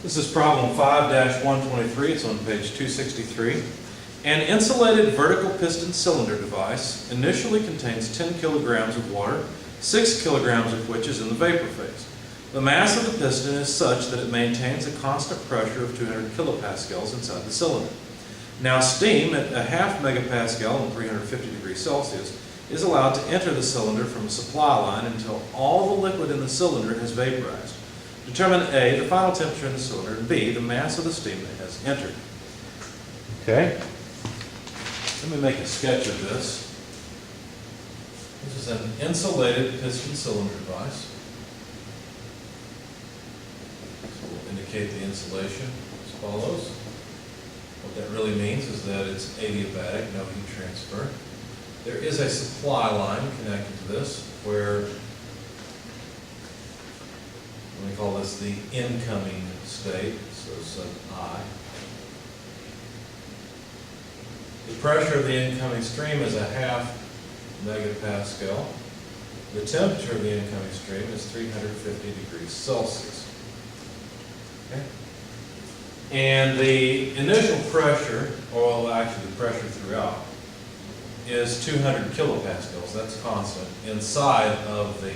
This is problem 5-123. It's on page 263. An insulated vertical piston cylinder device initially contains 10 kilograms of water, 6 kilograms of which is in the vapor phase. The mass of the piston is such that it maintains a constant pressure of 200 kilopascals inside the cylinder. Now steam at a half megapascal and 350 degrees Celsius is allowed to enter the cylinder from a supply line until all the liquid in the cylinder has vaporized. Determine A, the final temperature in the cylinder, and B, the mass of the steam that has entered. Okay. Let me make a sketch of this. This is an insulated piston cylinder device. So we'll indicate the insulation as follows. What that really means is that it's adiabatic, no heat transfer. There is a supply line connected to this where we call this the incoming state, so sub I. The pressure of the incoming stream is a half megapascal. The temperature of the incoming stream is 350 degrees Celsius. Okay? And the initial pressure, or actually the pressure throughout, is 200 kilopascals. That's constant inside of the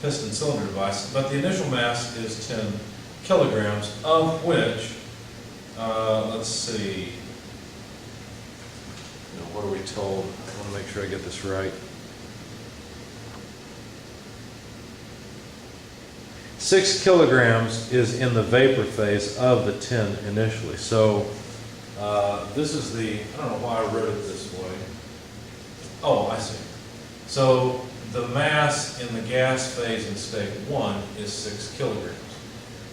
piston cylinder device, but the initial mass is 10 kilograms, of which, let's see, what are we told? I want to make sure I get this right. 6 kilograms is in the vapor phase of the 10 initially. So this is the, I don't know why I wrote it this way. Oh, I see. So the mass in the gas phase in state 1 is 6 kilograms.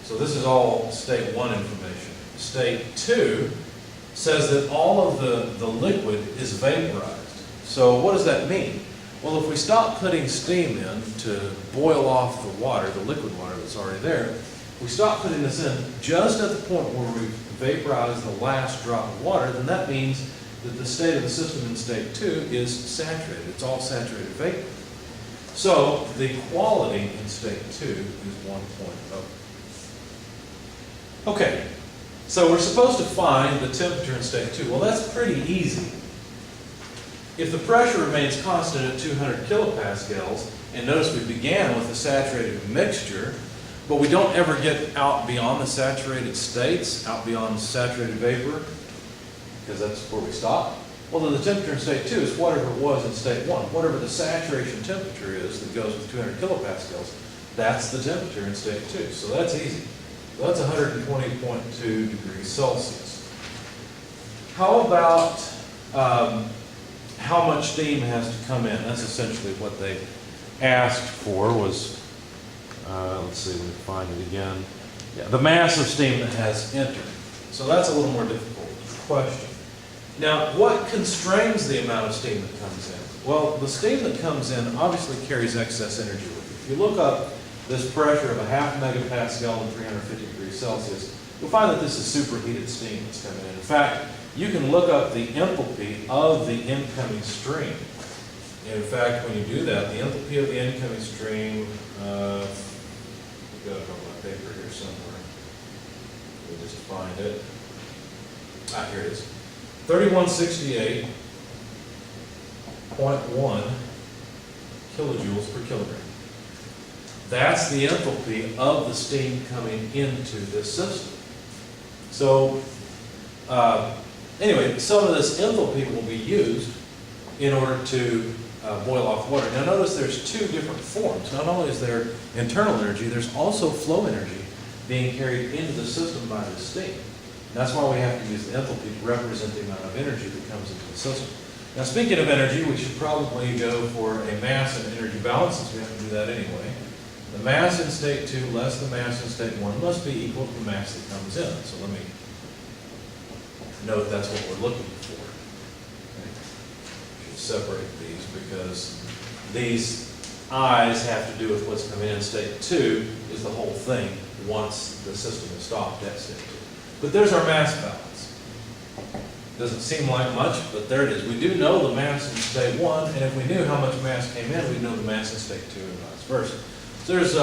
So this is all state 1 information. State 2 says that all of the liquid is vaporized. So what does that mean? Well, if we stop putting steam in to boil off the water, the liquid water that's already there, we stop putting this in just at the point where we've vaporized the last drop of water, then that means that the state of the system in state 2 is saturated. It's all saturated vapor. So the quality in state 2 is 1.0. Okay, so we're supposed to find the temperature in state 2. Well, that's pretty easy. If the pressure remains constant at 200 kilopascals, and notice we began with a saturated mixture, but we don't ever get out beyond the saturated states, out beyond saturated vapor, because that's where we stop. Well, then the temperature in state 2 is whatever it was in state 1. Whatever the saturation temperature is that goes with 200 kilopascals, that's the temperature in state 2. So that's easy. So that's 120.2 degrees Celsius. How about how much steam has to come in? That's essentially what they asked for was, let's see, let me find it again. Yeah, the mass of steam that has entered. So that's a little more difficult question. Now, what constrains the amount of steam that comes in? Well, the steam that comes in obviously carries excess energy with it. If you look up this pressure of a half megapascal and 350 degrees Celsius, you'll find that this is superheated steam that's coming in. In fact, you can look up the enthalpy of the incoming stream. And in fact, when you do that, the enthalpy of the incoming stream, I've got it on my paper here somewhere. We'll just find it. Ah, here it is. 3168.1 kilojoules per kilogram. That's the enthalpy of the steam coming into this system. So, anyway, some of this enthalpy will be used in order to boil off water. Now notice there's two different forms. Not only is there internal energy, there's also flow energy being carried into the system by the steam. And that's why we have to use the enthalpy to represent the amount of energy that comes into the system. Now speaking of energy, we should probably go for a mass and energy balance, since we have to do that anyway. The mass in state 2 less the mass in state 1 must be equal to the mass that comes in. So let me note that's what we're looking for. Okay. Should separate these because these I's have to do with what's coming in. State 2 is the whole thing once the system is stopped at state 2. But there's our mass balance. Doesn't seem like much, but there it is. We do know the mass in state 1, and if we knew how much mass came in, we'd know the mass in state 2 and vice versa. So there's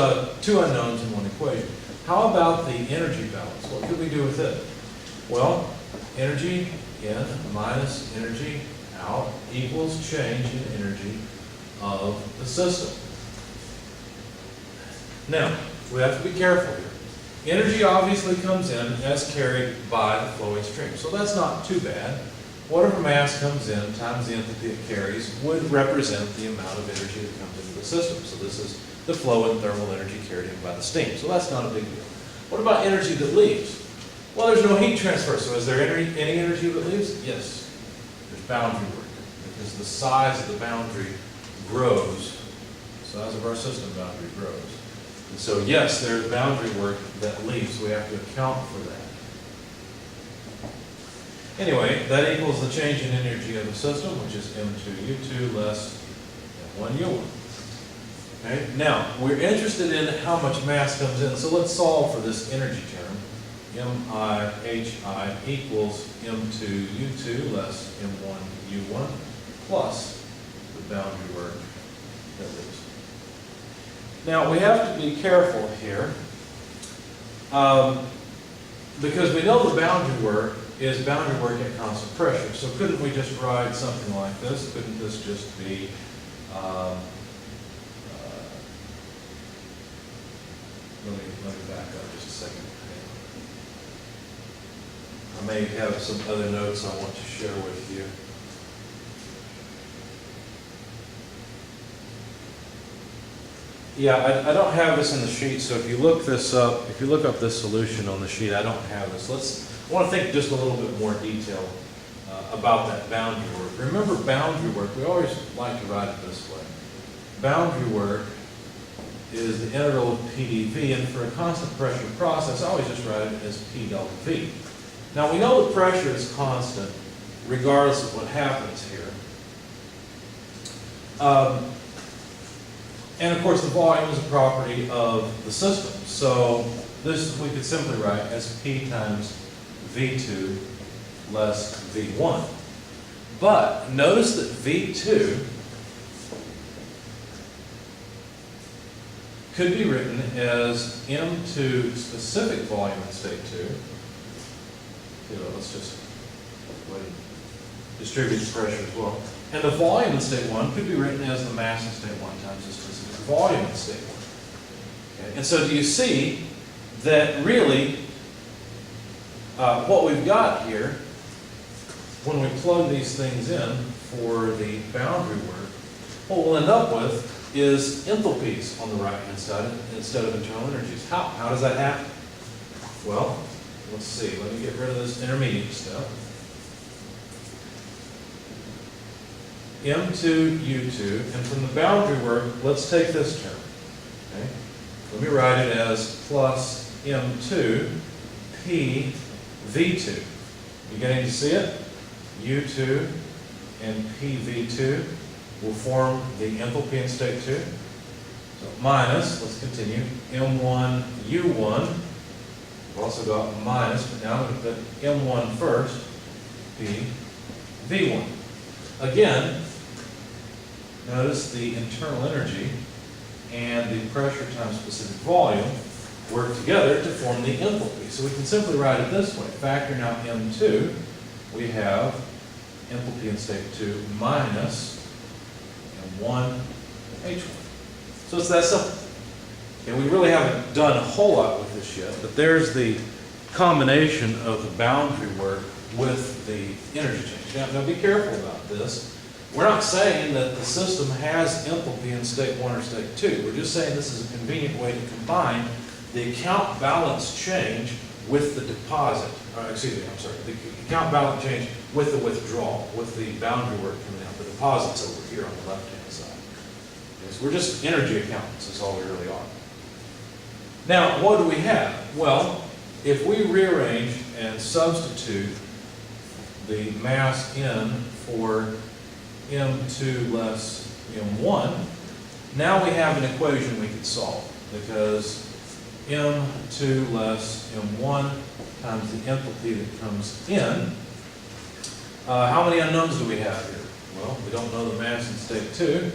two unknowns in one equation. How about the energy balance? What could we do with it? Well, energy in minus energy out equals change in energy of the system. Now, we have to be careful here. Energy obviously comes in as carried by the flowing stream, so that's not too bad. Whatever mass comes in times the enthalpy it carries would represent the amount of energy that comes into the system. So this is the flow and thermal energy carried in by the steam. So that's not a big deal. What about energy that leaves? Well, there's no heat transfer, so is there any energy that leaves? Yes. There's boundary work, because the size of the boundary grows. The size of our system boundary grows. And so yes, there's boundary work that leaves. We have to account for that. Anyway, that equals the change in energy of the system, which is M2U2 less M1U1. Okay? Now, we're interested in how much mass comes in, so let's solve for this energy term. MIHI equals M2U2 less M1U1 plus the boundary work that leaves. Now, we have to be careful here because we know the boundary work is boundary work at constant pressure. So couldn't we just write something like this? Couldn't this just be let me back up just a second. I may have some other notes I want to share with you. Yeah, I don't have this in the sheet, so if you look this up, if you look up this solution on the sheet, I don't have this. I want to think just a little bit more detail about that boundary work. Remember boundary work, we always like to write it this way. Boundary work is the integral of P dV, and for a constant pressure process, I always just write it as P delta V. Now we know the pressure is constant regardless of what happens here. And of course the volume is a property of the system. So this we could simply write as P times V2 less V1. But notice that V2 could be written as M2 specific volume in state 2. Let's just distribute the pressure as well. And the volume in state 1 could be written as the mass in state 1 times the specific volume in state 1. Okay. And so do you see that really what we've got here, when we plug these things in for the boundary work, what we'll end up with is enthalpies on the right-hand side instead of internal energies. How does that happen? Well, let's see. Let me get rid of this intermediate step. M2U2, and from the boundary work, let's take this term. Okay? Let me write it as plus M2 P V2. You getting to see it? U2 and PV2 will form the enthalpy in state 2. So minus, let's continue, M1U1. We've also got minus, but now I'm going to put M1 first, PV1. Again, notice the internal energy and the pressure times specific volume work together to form the enthalpy. So we can simply write it this way. Factoring out M2, we have enthalpy in state 2 minus M1 H1. So it's that simple. And we really haven't done a whole lot with this yet, but there's the combination of the boundary work with the energy change. Now be careful about this. We're not saying that the system has enthalpy in state 1 or state 2. We're just saying this is a convenient way to combine the account balance change with the deposit. The account balance change with the withdrawal, with the boundary work coming out. The deposit's over here on the left-hand side. Okay, so we're just energy accountants, that's all we really are. Now, what do we have? Well, if we rearrange and substitute the mass in for M2 less M1, now we have an equation we can solve, because M2 less M1 times the enthalpy that comes in. How many unknowns do we have here? Well, we don't know the mass in state 2.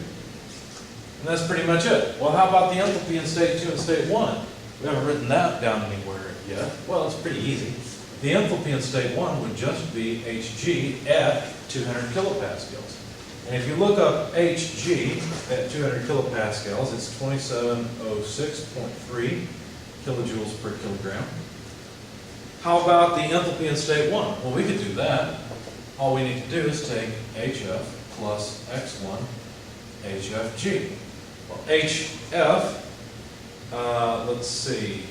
And that's pretty much it. Well, how about the enthalpy in state 2 and state 1? We haven't written that down anywhere yet. Well, it's pretty easy. The enthalpy in state 1 would just be Hg at 200 kilopascals. And if you look up Hg at 200 kilopascals, it's 2706.3 kilojoules per kilogram. How about the enthalpy in state 1? Well, we could do that. All we need to do is take HF plus X1 HFG. Well, HF, let's see.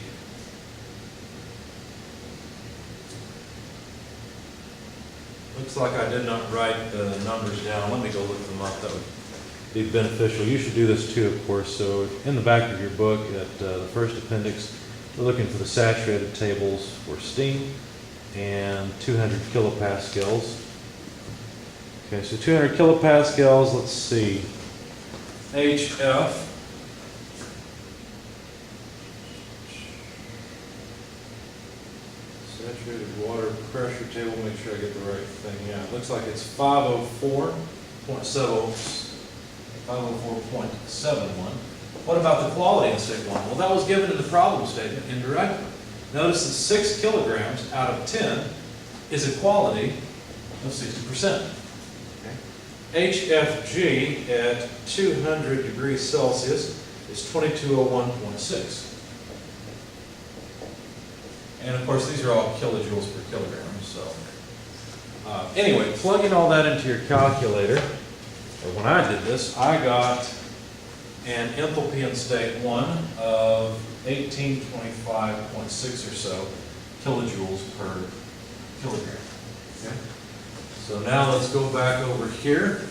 Looks like I did not write the numbers down. Let me go look them up. That would be beneficial. You should do this too, of course. So in the back of your book at the first appendix, we're looking for the saturated tables for steam and 200 kilopascals. Okay, so 200 kilopascals, let's see. HF. Saturated water pressure table, make sure I get the right thing. Yeah, it looks like it's 504.71. What about the quality in state 1? Well, that was given in the problem statement indirectly. Notice that 6 kilograms out of 10 is a quality of 60%. HFG at 200 degrees Celsius is 2201.6. And of course, these are all kilojoules per kilogram. So anyway, plugging all that into your calculator, or when I did this, I got an enthalpy in state 1 of 1825.6 or so kilojoules per kilogram. Okay? So now let's go back over here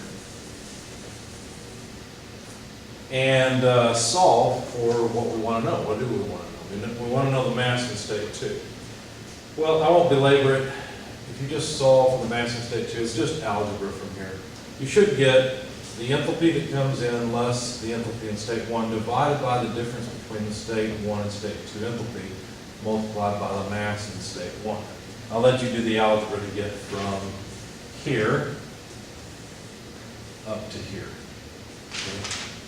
and solve for what we want to know. What do we want to know? We want to know the mass in state 2. Well, I won't belabor it. If you just solve for the mass in state 2, it's just algebra from here. You should get the enthalpy that comes in less the enthalpy in state 1 divided by the difference between the state 1 and state 2 enthalpy multiplied by the mass in state 1. I'll let you do the algebra to get from here up to here. Okay?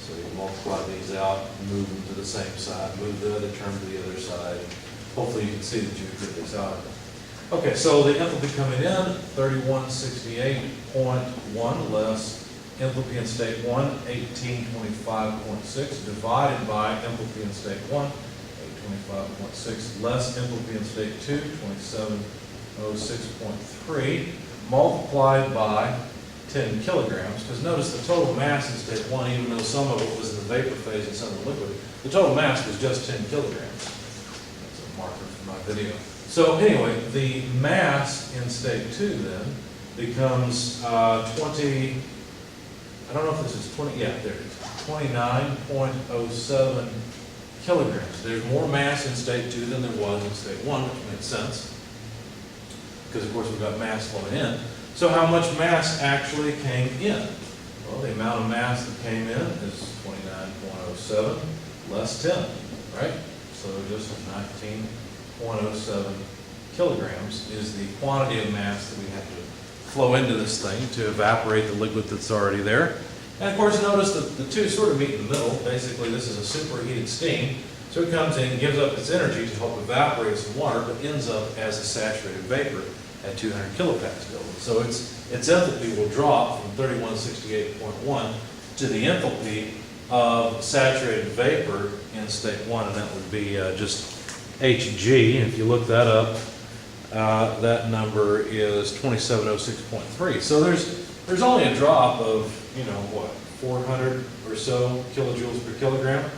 So you multiply these out, move them to the same side, move the other term to the other side. Hopefully you can see that you can get this out. Okay, so the enthalpy coming in, 3168.1 less enthalpy in state 1, 1825.6 divided by enthalpy in state 1, 825.6 less enthalpy in state 2, 2706.3 multiplied by 10 kilograms, because notice the total mass in state 1, even though some of it was in the vapor phase and some in the liquid, the total mass was just 10 kilograms. That's a marker for my video. So anyway, the mass in state 2 then becomes 20, I don't know if this is 20, yeah, there it is, 29.07 kilograms. There's more mass in state 2 than there was in state 1, which makes sense, because of course we've got mass flowing in. So how much mass actually came in? Well, the amount of mass that came in is 29.07 less 10, right? So just 19.07 kilograms is the quantity of mass that we have to flow into this thing to evaporate the liquid that's already there. And of course, notice that the two sort of meet in the middle. Basically, this is a superheated steam. So it comes in, gives up its energy to help evaporate some water, but ends up as a saturated vapor at 200 kilopascals. So its enthalpy will drop from 3168.1 to the enthalpy of saturated vapor in state 1, and that would be just Hg. And if you look that up, that number is 2706.3. So there's only a drop of, you know, what, 400 or so kilojoules per kilogram?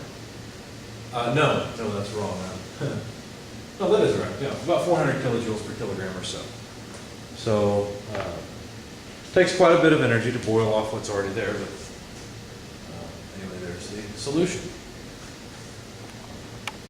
No, that's wrong. No, that is right. Yeah, about 400 kilojoules per kilogram or so. So it takes quite a bit of energy to boil off what's already there, but anyway, there's the solution.